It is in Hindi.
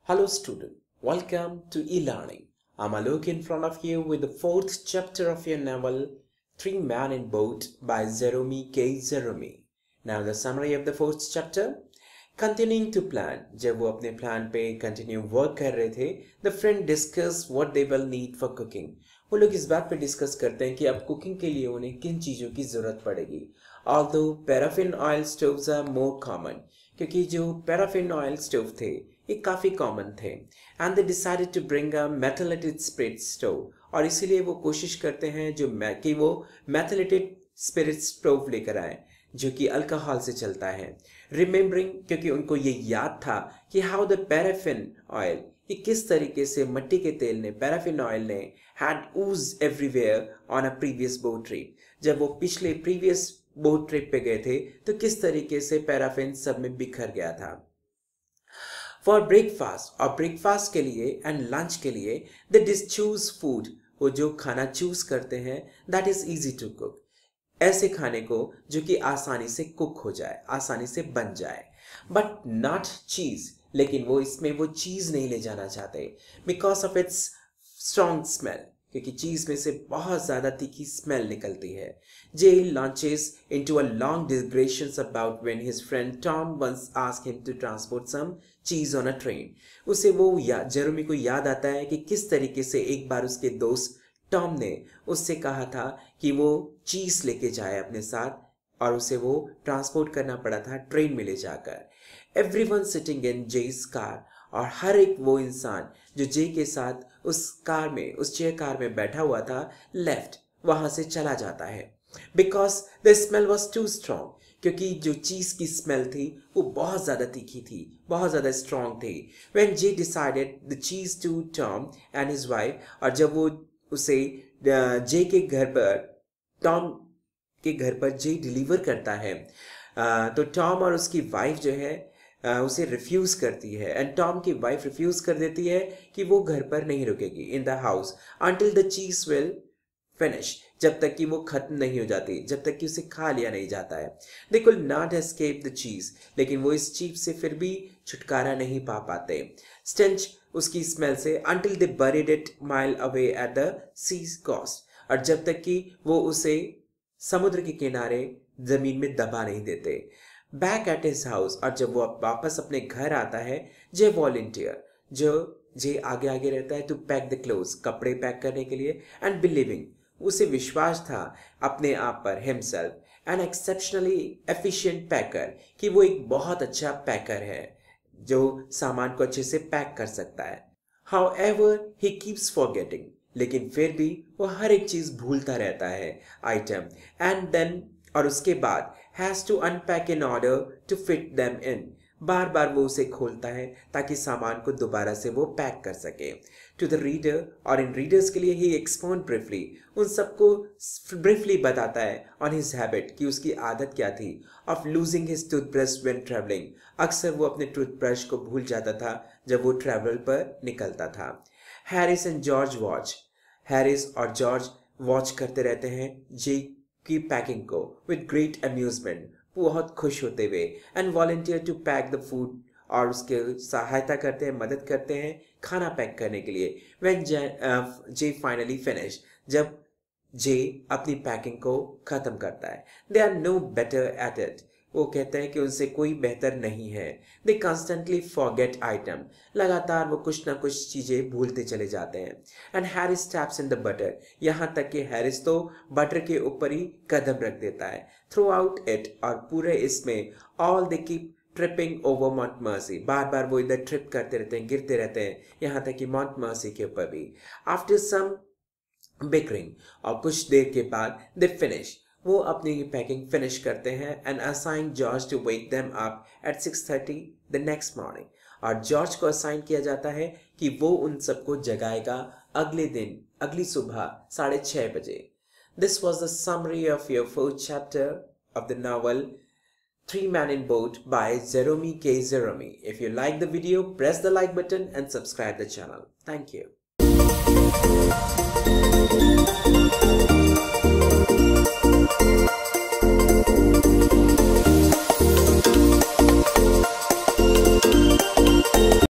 Hello student, welcome to e-learning. I'm Alok in front of you with the fourth chapter of your novel Three Men in Boat by Jeremy K. Jeremy. Now the summary of the fourth chapter. Continuing to plan, जब वो अपने plan पे continue work कर रहे थे, the friend discuss what they will need for cooking. वो लोग इस बात पे डिस्कस करते हैं कि अब कुकिंग के लिए उन्हें किन चीज़ों की ज़रूरत पड़ेगी. Although paraffin oil stoves are more common, क्योंकि जो paraffin oil stove थे ये काफ़ी कॉमन थे. And they decided to bring a methylated spirit stove, और इसीलिए वो कोशिश करते हैं कि वो मेथलेटेड स्पिरिट स्टोव लेकर आए जो कि अल्कोहल से चलता है. रिमेम्बरिंग, क्योंकि उनको ये याद था कि हाउ द पैराफिन ऑयल, कि किस तरीके से मट्टी के तेल ने, पैराफिन ऑयल ने had Uz everywhere on a previous boat trip. जब वो पिछले प्रीवियस बोट ट्रिप पे गए थे तो किस तरीके से पैराफिन सब में बिखर गया था. फॉर ब्रेकफास्ट, और ब्रेकफास्ट के लिए एंड लंच के लिए दे चूज फूड, वो जो खाना चूज करते हैं that is easy to cook, ऐसे खाने को जो कि आसानी से कुक हो जाए, आसानी से बन जाए. बट नॉट चीज, लेकिन वो इसमें वो चीज नहीं ले जाना चाहते because of its strong smell, क्योंकि चीज में से बहुत ज्यादा तीखी स्मेल निकलती है. J launches into a long digressions about when his friend Tom once asked him to transport some cheese on a train. उसे वो जेरेमी को याद आता है कि किस तरीके से एक बार उसके दोस्त टॉम ने उससे कहा था कि वो चीज लेके जाए अपने साथ, और उसे वो ट्रांसपोर्ट करना पड़ा था ट्रेन में ले जाकर. एवरीवन सिटिंग इन जेस कार, और हर एक वो इंसान जो जे के साथ उस कार में, उस चेयर कार में बैठा हुआ था, लेफ्ट, वहां से चला जाता है. Because the smell was too strong, क्योंकि जो चीज की स्मेल थी वो बहुत ज्यादा तीखी थी, बहुत ज्यादा स्ट्रॉन्ग थी. When J decided the cheese to Tom and his wife, और जब वो उसे जे के घर पर, टॉम के घर पर जे डिलीवर करता है, तो टॉम और उसकी वाइफ जो है उसे रिफ्यूज करती है. एंड टॉम की वाइफ रिफ्यूज कर देती है कि वो घर पर नहीं रुकेगी in the house until the चीज विल फिनिश, जब तक कि वो खत्म नहीं हो जाती, जब तक कि उसे खा लिया नहीं जाता है. They could not escape the चीज, लेकिन वो इस चीज से फिर भी छुटकारा नहीं पा पाते, स्टेंच, उसकी स्मेल से, until they buried it mile away at the sea coast, और जब तक कि वो उसे समुद्र के किनारे जमीन में दबा नहीं देते. बैक एट हिज हाउस, और जब वो वापस अपने घर आता है, जे वॉलंटियर, जो जे आगे आगे रहता है टू पैक द क्लोथ्स, कपड़े पैक करने के लिए, एंड बिलीविंग, उसे विश्वास था अपने आप पर, हिमसेल्फ एन एक्सेप्शनली एफिशिएंट पैकर, कि वो एक बहुत अच्छा पैकर है जो सामान को अच्छे से पैक कर सकता है. हाउएवर ही कीप्स फॉरगेटिंग, लेकिन फिर भी वो हर एक चीज भूलता रहता है, आइटम, एंड देन, और उसके बाद has to unpack in order to fit them in, बार बार वो उसे खोलता है ताकि सामान को दोबारा से वो पैक कर सके. टू द रीडर, और इन रीडर्स के लिए ही एक्सपोन ब्रीफली, उन सबको ब्रीफली बताता है ऑन हिज हैबिट, कि उसकी आदत क्या थी, of losing his toothbrush when travelling, अक्सर वो अपने टूथब्रश को भूल जाता था जब वो ट्रैवल पर निकलता था. Harris and George watch, Harris और जॉर्ज वॉच करते रहते हैं जे की पैकिंग को विद ग्रेट अम्यूजमेंट, बहुत खुश होते हुए, and volunteer to pack the food, और उसके सहायता करते हैं, मदद करते हैं खाना पैक करने के लिए. व्हेन जे फाइनली फिनिश, जब जे अपनी पैकिंग को खत्म करता है, they are no better at it, वो कहते हैं कि उनसे कोई बेहतर नहीं है. दे कॉन्स्टेंटली फॉरगेट आइटम, लगातार वो कुछ ना कुछ चीजें भूलते चले जाते हैं. And Harris taps in the butter, यहाँ तक कि हैरिस तो बटर के ऊपर ही कदम रख देता है. थ्रू आउट इट, और पूरे इसमें, all they keep tripping over Montmorency, बार बार वो इधर ट्रिप करते रहते हैं, गिरते रहते हैं, यहाँ तक कि माउंट मर्सी के ऊपर भी. आफ्टर सम बिकरिंग, और कुछ देर के बाद, दे फिनिश, वो अपनी पैकिंग फिनिश करते हैं, and assign George to wake them up at 6:30 the next morning, और जॉर्ज को असाइन किया जाता है कि वो उन सबको जगाएगा अगले दिन, अगली सुबह 6:30 बजे. This was the summary of your fourth chapter of the novel Three Men in Boat by Jeremy K. Jeremy. If you like the video, press the like button and subscribe the channel. Thank you.